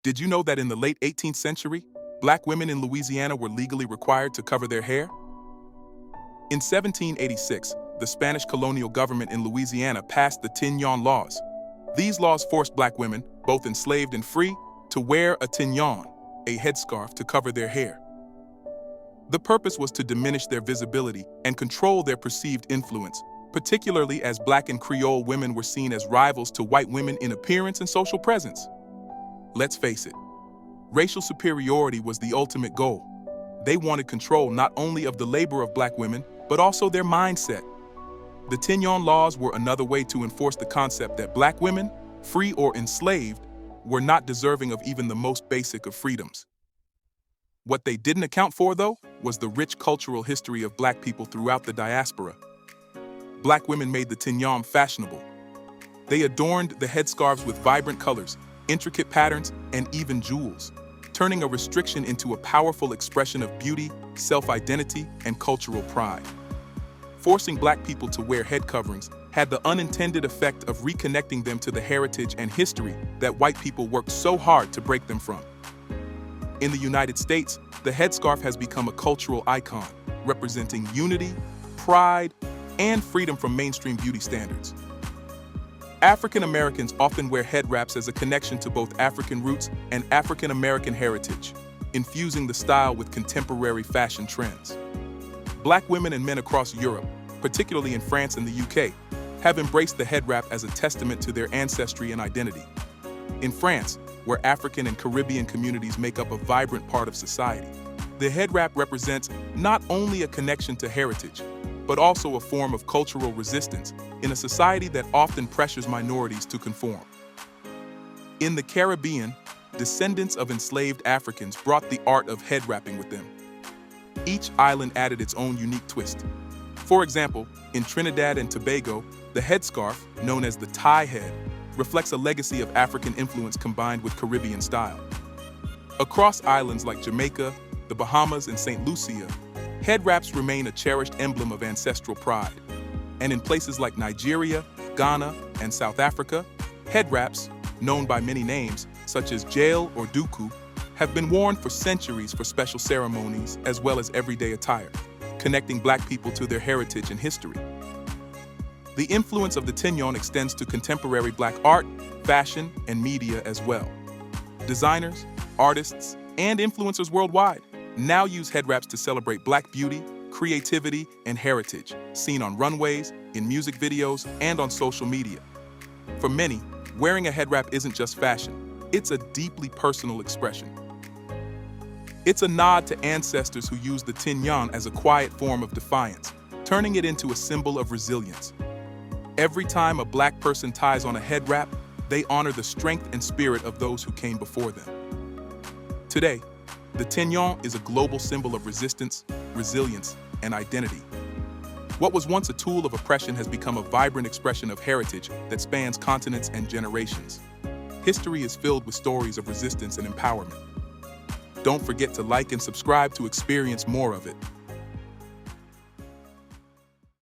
Did you know that in the late 18th century, black women in Louisiana were legally required to cover their hair? In 1786, the Spanish colonial government in Louisiana passed the Tignon Laws. These laws forced black women, both enslaved and free, to wear a tignon, a headscarf, to cover their hair. The purpose was to diminish their visibility and control their perceived influence, particularly as black and Creole women were seen as rivals to white women in appearance and social presence. Let's face it, racial superiority was the ultimate goal. They wanted control not only of the labor of black women, but also their mindset. The Tignon Laws were another way to enforce the concept that black women, free or enslaved, were not deserving of even the most basic of freedoms. What they didn't account for, though, was the rich cultural history of black people throughout the diaspora. Black women made the tignon fashionable. They adorned the headscarves with vibrant colors, intricate patterns, and even jewels, turning a restriction into a powerful expression of beauty, self-identity, and cultural pride. Forcing black people to wear head coverings had the unintended effect of reconnecting them to the heritage and history that white people worked so hard to break them from. In the United States, the headscarf has become a cultural icon, representing unity, pride, and freedom from mainstream beauty standards. African Americans often wear head wraps as a connection to both African roots and African American heritage, infusing the style with contemporary fashion trends. Black women and men across Europe, particularly in France and the UK, have embraced the head wrap as a testament to their ancestry and identity. In France, where African and Caribbean communities make up a vibrant part of society, the head wrap represents not only a connection to heritage, but also a form of cultural resistance in a society that often pressures minorities to conform. In the Caribbean, descendants of enslaved Africans brought the art of head wrapping with them. Each island added its own unique twist. For example, in Trinidad and Tobago, the headscarf, known as the tie head, reflects a legacy of African influence combined with Caribbean style. Across islands like Jamaica, the Bahamas, and St. Lucia, head wraps remain a cherished emblem of ancestral pride. And in places like Nigeria, Ghana, and South Africa, head wraps, known by many names, such as jail or duku, have been worn for centuries for special ceremonies as well as everyday attire, connecting black people to their heritage and history. The influence of the tignon extends to contemporary black art, fashion, and media as well. Designers, artists, and influencers worldwide now use head wraps to celebrate black beauty, creativity, and heritage, seen on runways, in music videos, and on social media. For many, wearing a head wrap isn't just fashion, it's a deeply personal expression. It's a nod to ancestors who used the tignon as a quiet form of defiance, turning it into a symbol of resilience. Every time a black person ties on a head wrap, they honor the strength and spirit of those who came before them. Today, the tignon is a global symbol of resistance, resilience, and identity. What was once a tool of oppression has become a vibrant expression of heritage that spans continents and generations. History is filled with stories of resistance and empowerment. Don't forget to like and subscribe to experience more of it.